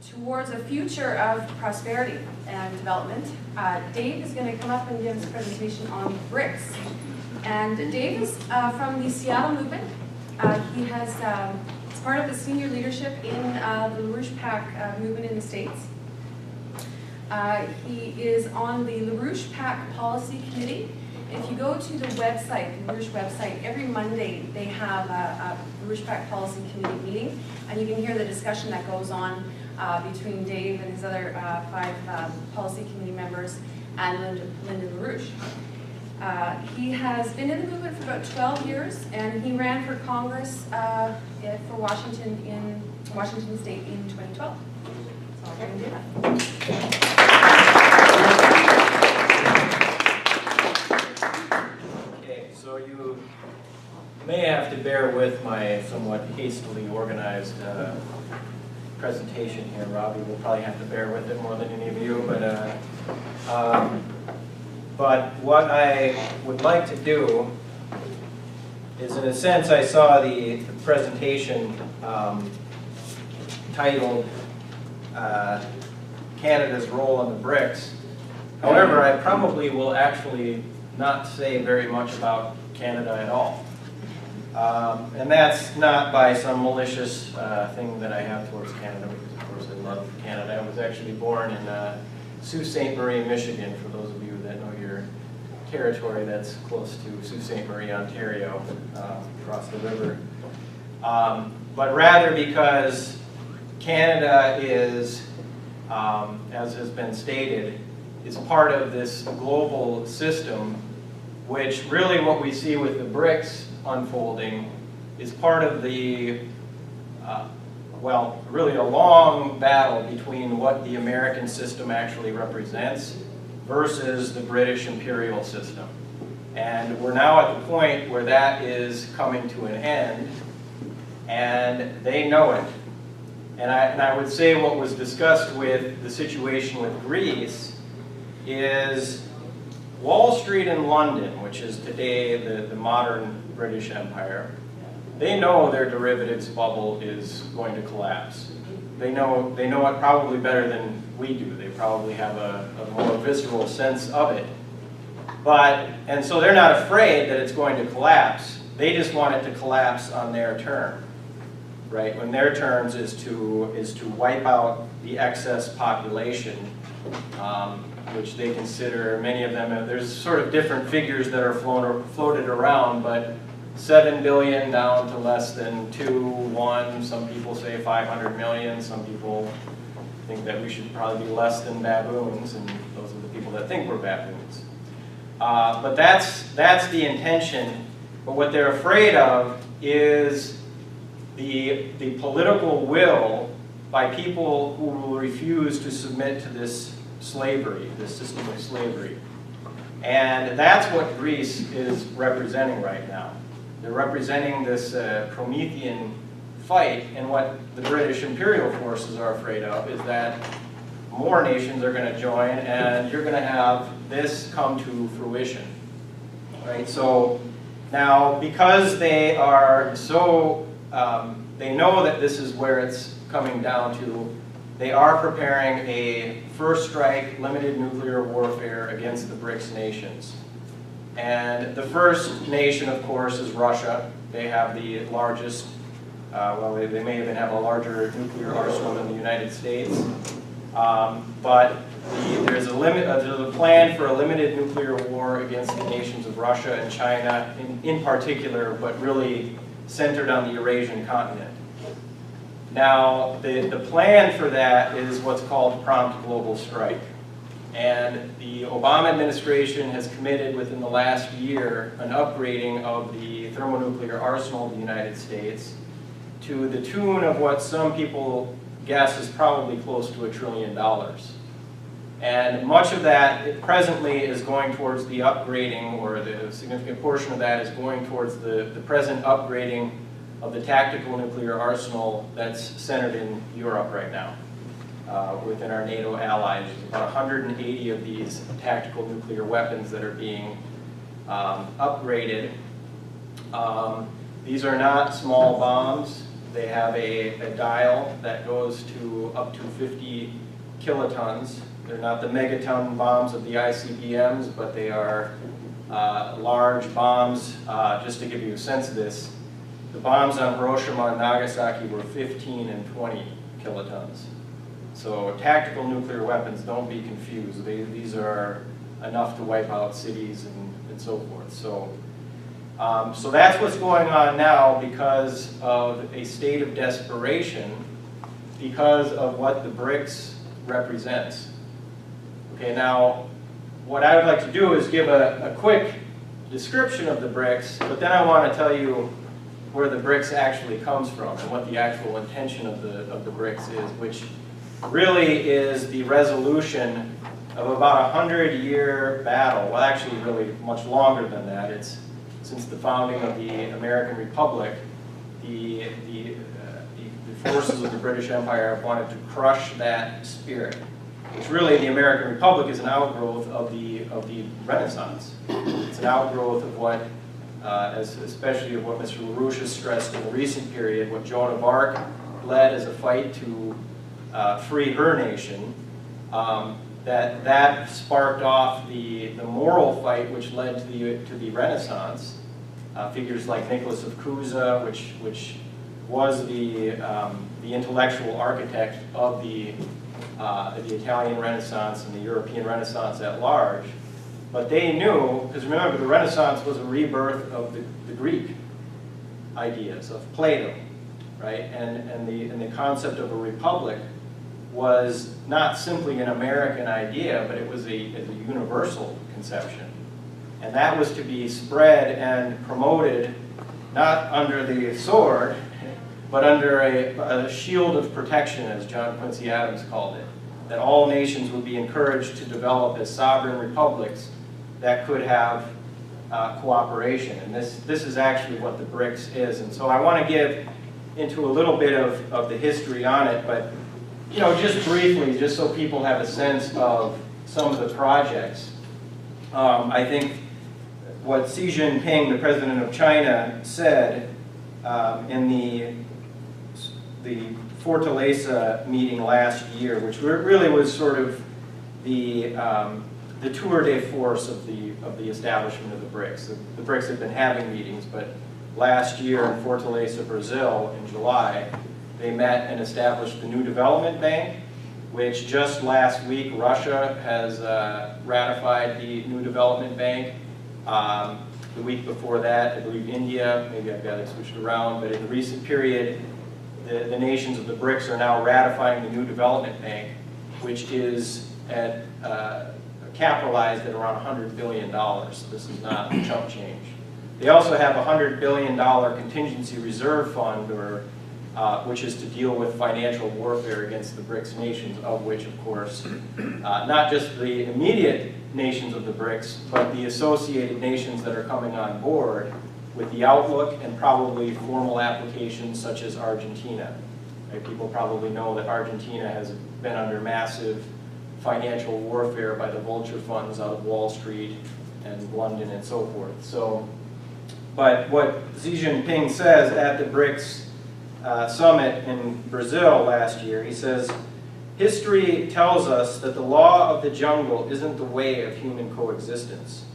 towards a future of prosperity and development. Dave is going to come up and give us a presentation on BRICS. And Dave is from the Seattle movement. He has, it's part of the senior leadership in the LaRouche PAC movement in the States. He is on the LaRouche PAC Policy Committee. If you go to the website, the LaRouche website, every Monday they have a LaRouche PAC Policy Committee meeting, and you can hear the discussion that goes on between Dave and his other 5 Policy Committee members and Linda LaRouche. He has been in the movement for about 12 years, and he ran for Congress for Washington State in 2012. So I'll go and do that. So you may have to bear with my somewhat hastily organized presentation here. Robbie will probably have to bear with it more than any of you, but what I would like to do is, in a sense, I saw the presentation titled Canada's Role in the BRICS. However, I probably will actually not say very much about Canada at all. And that's not by some malicious thing that I have towards Canada, because of course I love Canada. I was actually born in Sault Ste. Marie, Michigan, for those of you that know your territory that's close to Sault Ste. Marie, Ontario, across the river. But rather because Canada is, as has been stated, is part of this global system, which really what we see with the BRICS unfolding is part of the, well, really a long battle between what the American system actually represents versus the British imperial system. And we're now at the point where that is coming to an end, and they know it. And I would say what was discussed with the situation with Greece is Wall Street in London, which is today the modern British Empire, they know their derivatives bubble is going to collapse. They know it probably better than we do. They probably have a more visceral sense of it. And so they're not afraid that it's going to collapse. They just want it to collapse on their term, right? When their terms is to wipe out the excess population, which they consider, many of them, there's sort of different figures that are floated around, but 7 billion down to less than 2, 1, some people say 500 million, some people think that we should probably be less than baboons, and those are the people that think we're baboons. But that's the intention, but what they're afraid of is the political will by people who will refuse to submit to this slavery, this system of slavery. And that's what Greece is representing right now. They're representing this Promethean fight, and what the British imperial forces are afraid of is that more nations are going to join, and you're going to have this come to fruition. Right? So now, because they are so, they know that this is where it's coming down to, they are preparing a first strike limited nuclear warfare against the BRICS nations. And the first nation, of course, is Russia. They have the largest, well, they may even have a larger nuclear arsenal than the United States. But there's a plan for a limited nuclear war against the nations of Russia and China in particular, but really centered on the Eurasian continent. Now, the plan for that is what's called prompt global strike. And the Obama administration has committed within the last year an upgrading of the thermonuclear arsenal of the United States to the tune of what some people guess is probably close to $1 trillion. And much of that presently is going towards the upgrading, or the significant portion of that is going towards the present upgrading of the tactical nuclear arsenal that's centered in Europe right now. Within our NATO allies, there's about 180 of these tactical nuclear weapons that are being upgraded. These are not small bombs. They have a dial that goes to up to 50 kilotons. They're not the megaton bombs of the ICBMs, but they are large bombs. Just to give you a sense of this, the bombs on Hiroshima and Nagasaki were 15 and 20 kilotons. So tactical nuclear weapons, don't be confused. These are enough to wipe out cities and so forth. So that's what's going on now because of a state of desperation, because of what the BRICS represents. Okay, now what I would like to do is give a quick description of the BRICS, but then I want to tell you where the BRICS actually comes from and what the actual intention of the BRICS is, which really is the resolution of about 100-year battle. Well, actually really much longer than that. It's since the founding of the American Republic, the forces of the British Empire have wanted to crush that spirit. Which really, the American Republic is an outgrowth of the Renaissance. It's an outgrowth of what, especially of what Mr. LaRouche has stressed in the recent period, what Joan of Arc led as a fight to free her nation. That sparked off the moral fight which led to the Renaissance. Figures like Nicholas of Cusa, which was the intellectual architect of the Italian Renaissance and the European Renaissance at large. But they knew, because remember, the Renaissance was a rebirth of the Greek ideas, of Plato, right? And the concept of a republic was not simply an American idea, but it was a universal conception. And that was to be spread and promoted not under the sword, but under a shield of protection, as John Quincy Adams called it, that all nations would be encouraged to develop as sovereign republics that could have cooperation. And this is actually what the BRICS is. And so I want to give into a little bit of the history on it, but just briefly, just so people have a sense of some of the projects. I think what Xi Jinping, the president of China, said in the Fortaleza meeting last year, which really was sort of the tour de force of the establishment of the BRICS. The BRICS had been having meetings, but last year in Fortaleza, Brazil, in July, they met and established the New Development Bank, which just last week Russia has ratified the New Development Bank. The week before that, I believe India, maybe I've got it switched around, but in the recent period, the nations of the BRICS are now ratifying the New Development Bank, which is capitalized at around $100 billion. So this is not chump change. They also have a $100 billion contingency reserve fund, which is to deal with financial warfare against the BRICS nations, of which, of course, not just the immediate nations of the BRICS, but the associated nations that are coming on board with the outlook and probably formal applications such as Argentina. Right? People probably know that Argentina has been under massive financial warfare by the vulture funds out of Wall Street and London and so forth. So, but what Xi Jinping says at the BRICS summit in Brazil last year, he says, "History tells us that the law of the jungle isn't the way of human coexistence.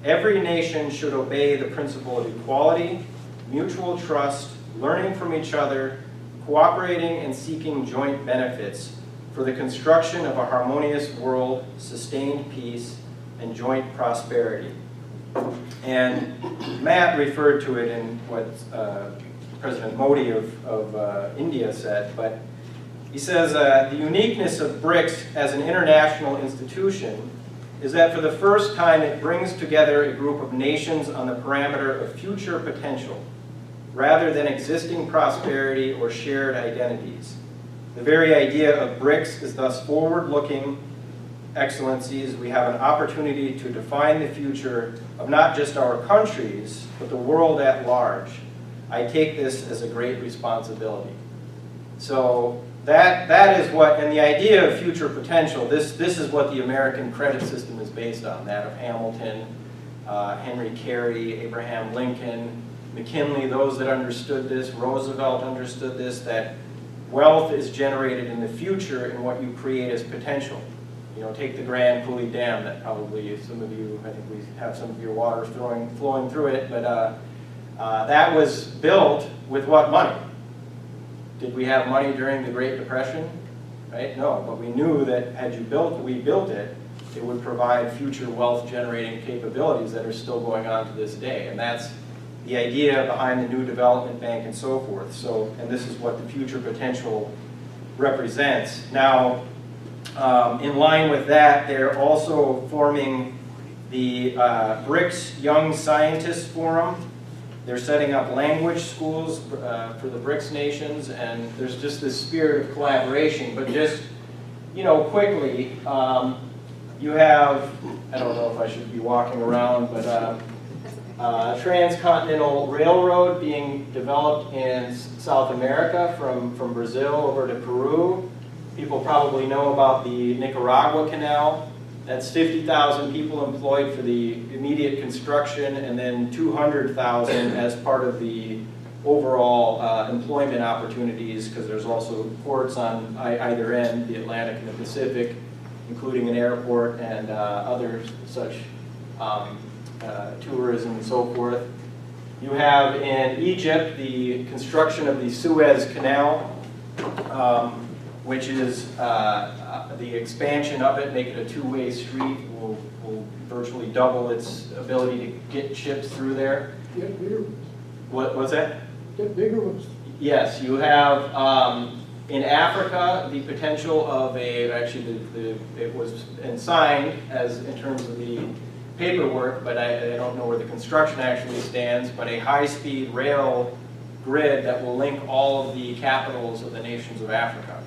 Every nation should obey the principle of equality, mutual trust, learning from each other, cooperating and seeking joint benefits for the construction of a harmonious world, sustained peace, and joint prosperity." And Matt referred to it in what President Modi of India said, but he says the uniqueness of BRICS as an international institution is that for the first time it brings together a group of nations on the parameter of future potential, rather than existing prosperity or shared identities. The very idea of BRICS is thus forward-looking. Excellencies, we have an opportunity to define the future of not just our countries, but the world at large. I take this as a great responsibility. So that is what, and the idea of future potential, this is what the American credit system is based on, that of Hamilton, Henry Carey, Abraham Lincoln, McKinley, those that understood this, Roosevelt understood this, that wealth is generated in the future in what you create as potential. You know, take the Grand Coulee Dam that probably some of you, I think we have some of your water flowing through it, but that was built with what money? Did we have money during the Great Depression? Right? No, but we knew that had we built it, it would provide future wealth generating capabilities that are still going on to this day. And that's the idea behind the new development bank and so forth. So, and this is what the future potential represents. Now, in line with that, they're also forming the BRICS Young Scientists Forum. They're setting up language schools for the BRICS nations, and there's just this spirit of collaboration. But just, you know, quickly, you have, I don't know if I should be walking around, but a transcontinental railroad being developed in South America from Brazil over to Peru. People probably know about the Nicaragua Canal. That's 50,000 people employed for the immediate construction, and then 200,000 as part of the overall employment opportunities, because there's also ports on either end, the Atlantic and the Pacific, including an airport and other such tourism and so forth. You have in Egypt the construction of the Suez Canal, which is the expansion of it, make it a two-way street, will virtually double its ability to get ships through there. Get bigger ones. What's that? Get bigger ones. Yes, you have in Africa the potential of actually it was signed as in terms of the paperwork, but I don't know where the construction actually stands, but a high-speed rail grid that will link all of the capitals of the nations of Africa.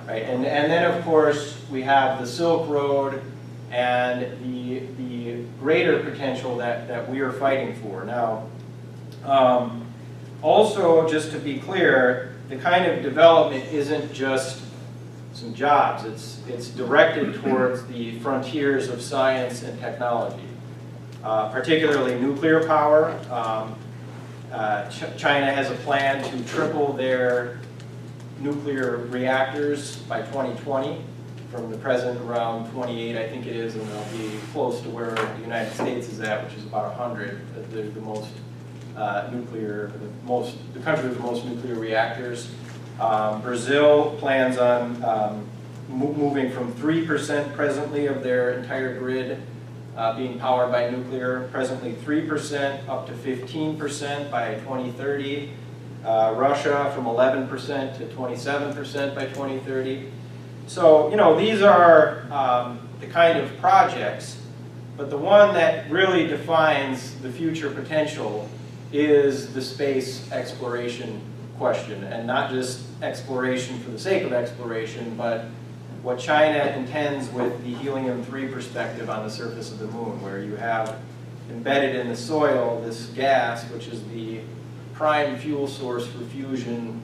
Right? And then, of course, we have the Silk Road and the greater potential that we are fighting for. Now, also, just to be clear, the kind of development isn't just some jobs. It's directed towards the frontiers of science and technology, particularly nuclear power. China has a plan to triple their nuclear reactors by 2020 from the present around 28, I think it is, and they'll be close to where the United States is at, which is about 100. They're the most the country with the most nuclear reactors. Brazil plans on moving from 3% presently of their entire grid being powered by nuclear, presently 3% up to 15% by 2030. Russia from 11% to 27% by 2030. So, you know, these are the kind of projects, but the one that really defines the future potential is the space exploration question, and not just exploration for the sake of exploration, but what China intends with the helium-3 perspective on the surface of the moon, where you have embedded in the soil this gas, which is the prime fuel source for fusion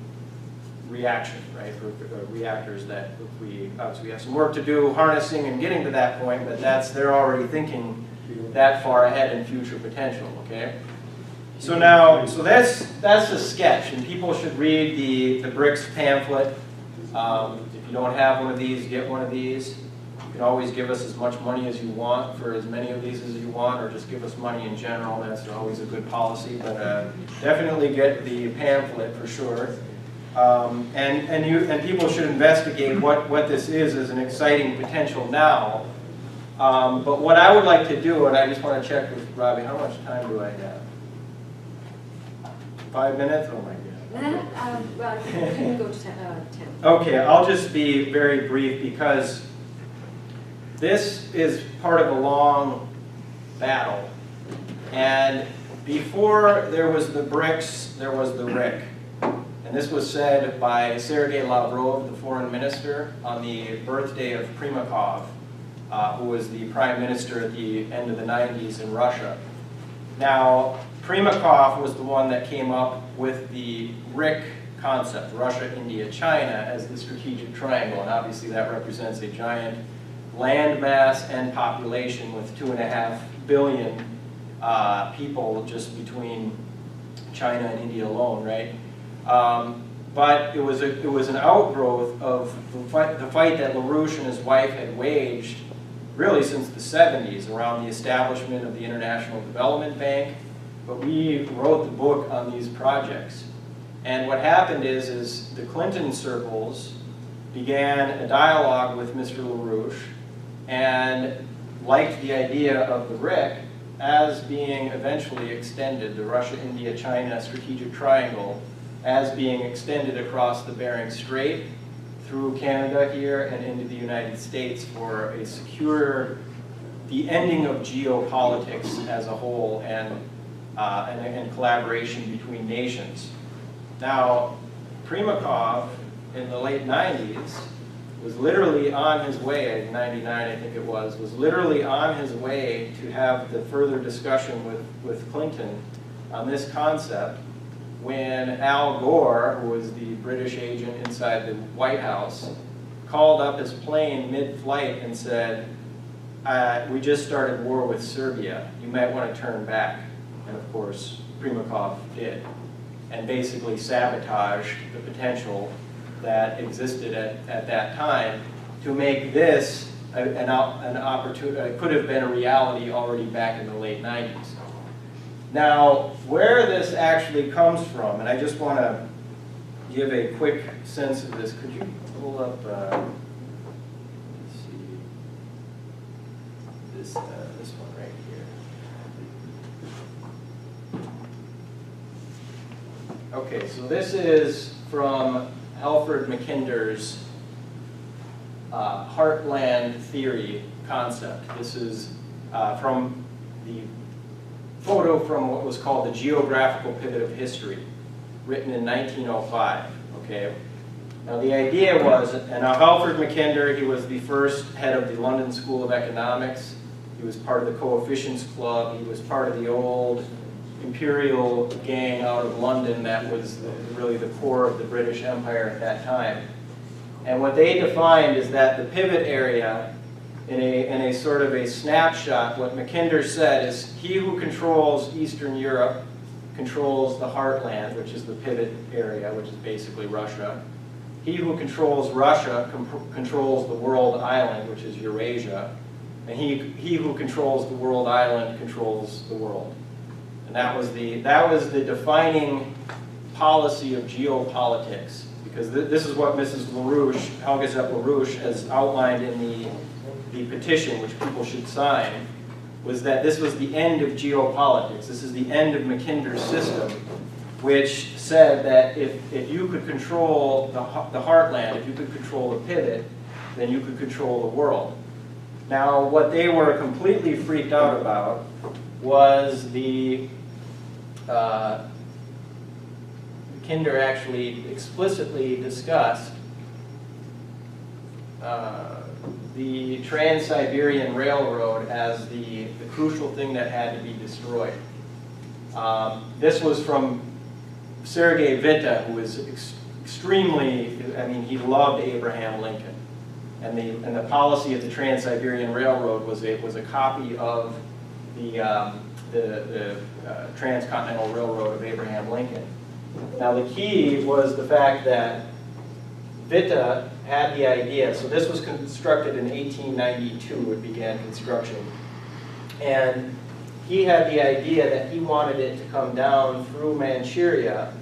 reaction, right? For reactors that we obviously have some work to do harnessing and getting to that point, but they're already thinking that far ahead in future potential, okay? So now, that's a sketch, and people should read the BRICS pamphlet. If you don't have one of these, get one of these. You can always give us as much money as you want for as many of these as you want, or just give us money in general. That's always a good policy, but definitely get the pamphlet for sure. And people should investigate what this is as an exciting potential now. But what I would like to do, and I just want to check with Robbie, how much time do I have? 5 minutes? Oh my God. Well, you can go to 10. Okay, I'll just be very brief because this is part of a long battle. And before there was the BRICS, there was the RIC. And this was said by Sergei Lavrov, the foreign minister, on the birthday of Primakov, who was the prime minister at the end of the 90s in Russia. Now, Primakov was the one that came up with the RIC concept, Russia, India, China, as the strategic triangle. And obviously that represents a giant land mass and population with 2.5 billion people just between China and India alone, right? But it was an outgrowth of the fight that LaRouche and his wife had waged really since the 70s around the establishment of the International Development Bank. But we wrote the book on these projects. And what happened is the Clinton circles began a dialogue with Mr. LaRouche and liked the idea of the BRIC as being eventually extended, the Russia, India, China strategic triangle, as being extended across the Bering Strait through Canada here and into the United States for a secure, the ending of geopolitics as a whole and collaboration between nations. Now, Primakov in the late 90s was literally on his way, in 99 I think it was literally on his way to have the further discussion with Clinton on this concept when Al Gore, who was the British agent inside the White House, called up his plane mid-flight and said, we just started war with Serbia, you might want to turn back. And of course, Primakov did, and basically sabotaged the potential that existed at that time to make this an opportunity. It could have been a reality already back in the late 90s. Now, where this actually comes from, and I just want to give a quick sense of this. Could you pull up, let's see, this one right here. Okay, so this is from Alfred Mackinder's heartland theory concept. This is from the photo from what was called the Geographical Pivot of History, written in 1905. Okay. Now the idea was, and now Alfred Mackinder, he was the first head of the London School of Economics. He was part of the Coefficients Club. He was part of the old imperial gang out of London that was really the core of the British Empire at that time. And what they defined is that the pivot area, in a sort of a snapshot, what Mackinder said is he who controls Eastern Europe controls the heartland, which is the pivot area, which is basically Russia. He who controls Russia controls the world island, which is Eurasia. And he who controls the world island controls the world. And that was the defining policy of geopolitics, because this is what Mrs. LaRouche, Helga Zepp LaRouche, has outlined in the petition, which people should sign, was that this was the end of geopolitics. This is the end of Mackinder's system, which said that if you could control the heartland, if you could control the pivot, then you could control the world. Now, what they were completely freaked out about was Mackinder actually explicitly discussed the Trans-Siberian Railroad as the crucial thing that had to be destroyed. This was from Sergei Witte, who was extremely, I mean, he loved Abraham Lincoln. And the policy of the Trans-Siberian Railroad was a copy of the Transcontinental Railroad of Abraham Lincoln. Now the key was the fact that Witte had the idea, so this was constructed in 1892, it began construction. And he had the idea that he wanted it to come down through Manchuria,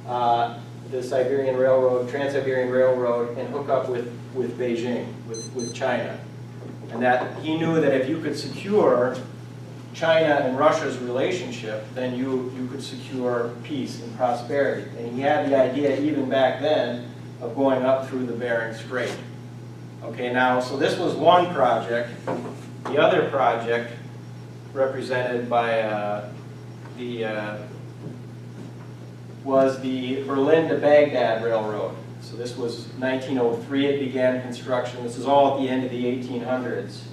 the Siberian Railroad, Trans-Siberian Railroad, and hook up with Beijing, with China. And that he knew that if you could secure China and Russia's relationship, then you could secure peace and prosperity. And he had the idea even back then of going up through the Bering Strait. Okay, now, so this was one project. The other project, represented by was the Berlin to Baghdad Railroad. So this was 1903, it began construction. This is all at the end of the 1800s.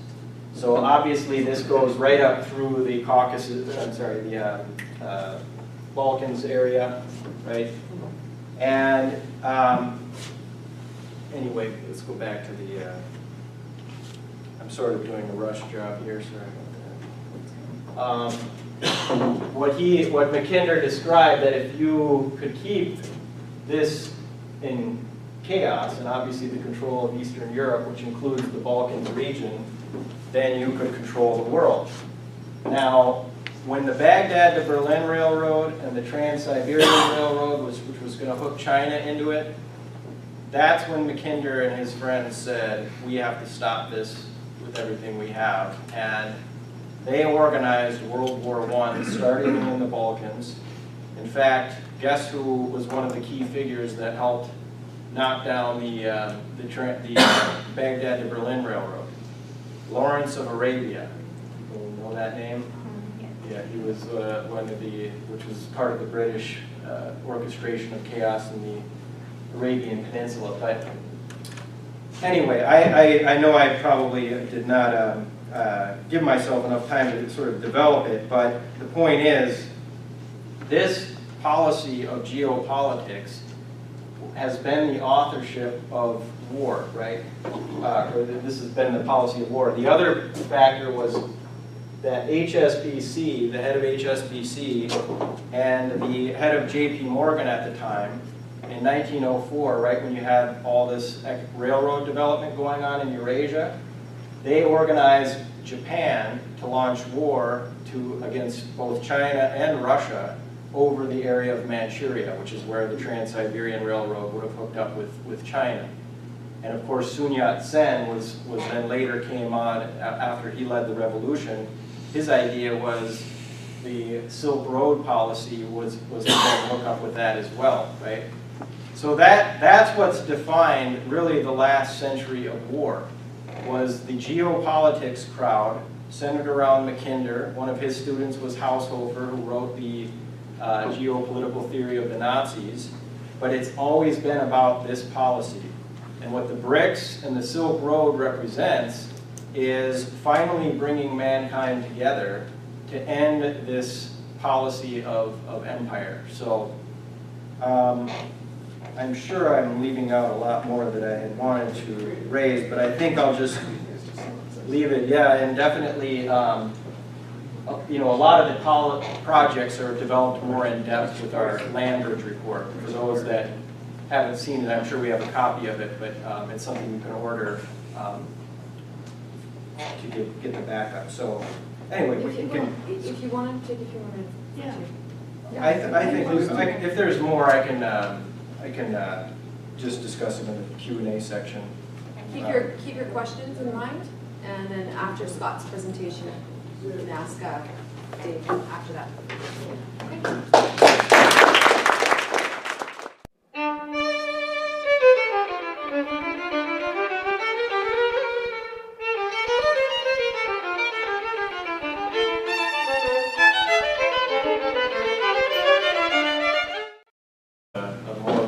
So obviously this goes right up through the Caucasus, I'm sorry, the Balkans area, right? And anyway, let's go back to the, I'm sort of doing a rush job here, sorry about that. what Mackinder described, that if you could keep this in chaos, and obviously the control of Eastern Europe, which includes the Balkans region, then you could control the world. Now, when the Baghdad to Berlin Railroad and the Trans-Siberian Railroad, which was going to hook China into it, that's when Mackinder and his friends said, we have to stop this with everything we have. And they organized World War I, starting in the Balkans. In fact, guess who was one of the key figures that helped knock down the Baghdad to Berlin Railroad? Lawrence of Arabia. You know that name? Yeah, he was one of which was part of the British orchestration of chaos in the Arabian Peninsula. But anyway, I know I probably did not give myself enough time to sort of develop it, but the point is, this policy of geopolitics has been the authorship of war, right? Or this has been the policy of war. The other factor was that HSBC, the head of HSBC, and the head of JP Morgan at the time, in 1904, right when you had all this railroad development going on in Eurasia, they organized Japan to launch war against both China and Russia over the area of Manchuria, which is where the Trans-Siberian Railroad would have hooked up with China. And of course, Sun Yat-sen was then later came on after he led the revolution. His idea was the Silk Road policy was to hook up with that as well, right? So that's what's defined really the last century of war, was the geopolitics crowd centered around Mackinder. One of his students was Haushofer, who wrote the geopolitical theory of the Nazis. But it's always been about this policy. And what the BRICS and the Silk Road represents is finally bringing mankind together to end this policy of empire. So I'm sure I'm leaving out a lot more that I had wanted to raise, but I think I'll just leave it. Yeah, and definitely, you know, a lot of the projects are developed more in depth with our land bridge report. For those that haven't seen it, I'm sure we have a copy of it, but it's something you can order to get the backup. So anyway, If you wanted to, Yeah. I think if there's more, I can just discuss them in the Q&A section. keep your questions in mind, and then after Scott's presentation, you can ask Dave after that. Okay.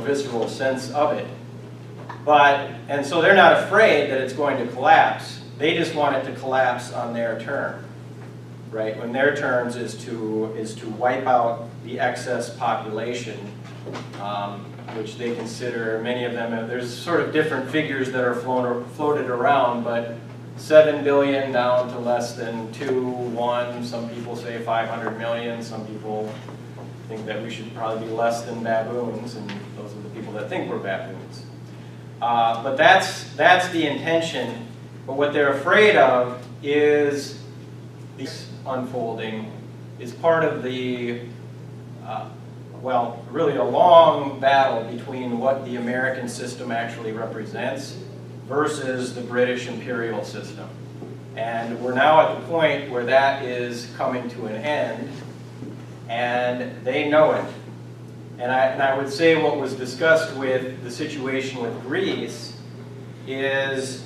Visceral sense of it. And so they're not afraid that it's going to collapse. They just want it to collapse on their term, right? When their terms is to wipe out the excess population, which they consider, many of them, there's sort of different figures that are floated around, but 7 billion down to less than 2, 1, some people say 500 million, some people think that we should probably be less than baboons, and those are the people that think we're baboons. But that's the intention. But what they're afraid of is this unfolding is part of the, well, really a long battle between what the American system actually represents versus the British imperial system. And we're now at the point where that is coming to an end, and they know it. And I would say what was discussed with the situation with Greece is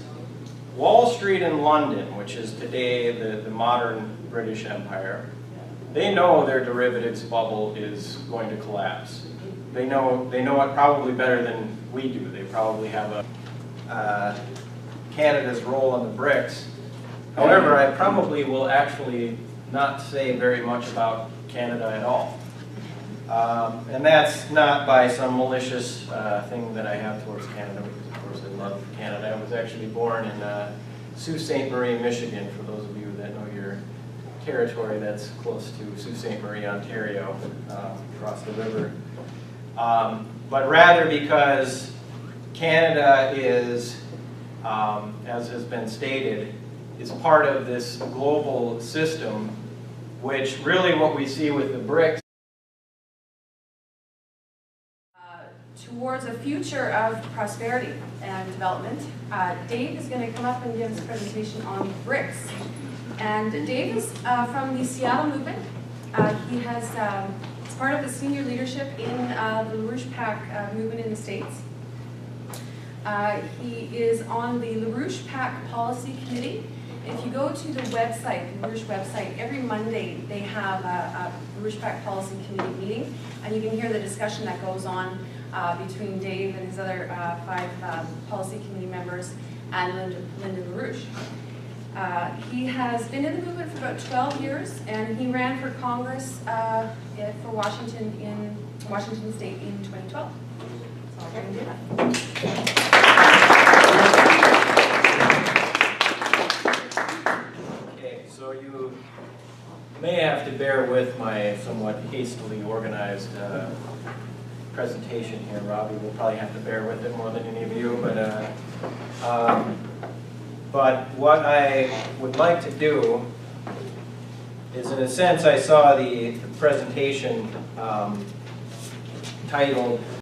Wall Street in London, which is today the modern British Empire, they know their derivatives bubble is going to collapse. They know it probably better than we do. They probably have Canada's role in the BRICS. However, I probably will actually not say very much about Canada at all. And that's not by some malicious thing that I have towards Canada, because of course I love Canada. I was actually born in Sault Ste. Marie, Michigan, for those of you that know your territory that's close to Sault Ste. Marie, Ontario, across the river. But rather because Canada is, as has been stated, is part of this global system, which really what we see with the BRICS towards a future of prosperity and development. Dave is going to come up and give us a presentation on BRICS. And Dave is from the Seattle movement. He has, is part of the senior leadership in the LaRouche PAC movement in the States. He is on the LaRouche PAC Policy Committee. If you go to the website, the LaRouche website, every Monday they have a LaRouche PAC Policy Committee meeting, and you can hear the discussion that goes on between Dave and his other 5 policy committee members and Linda LaRouche. He has been in the movement for about 12 years, and he ran for Congress for Washington State in 2012. So I'll go and do that. Okay, so you may have to bear with my somewhat hastily organized presentation here. Robbie will probably have to bear with it more than any of you, but what I would like to do is, in a sense, I saw the presentation titled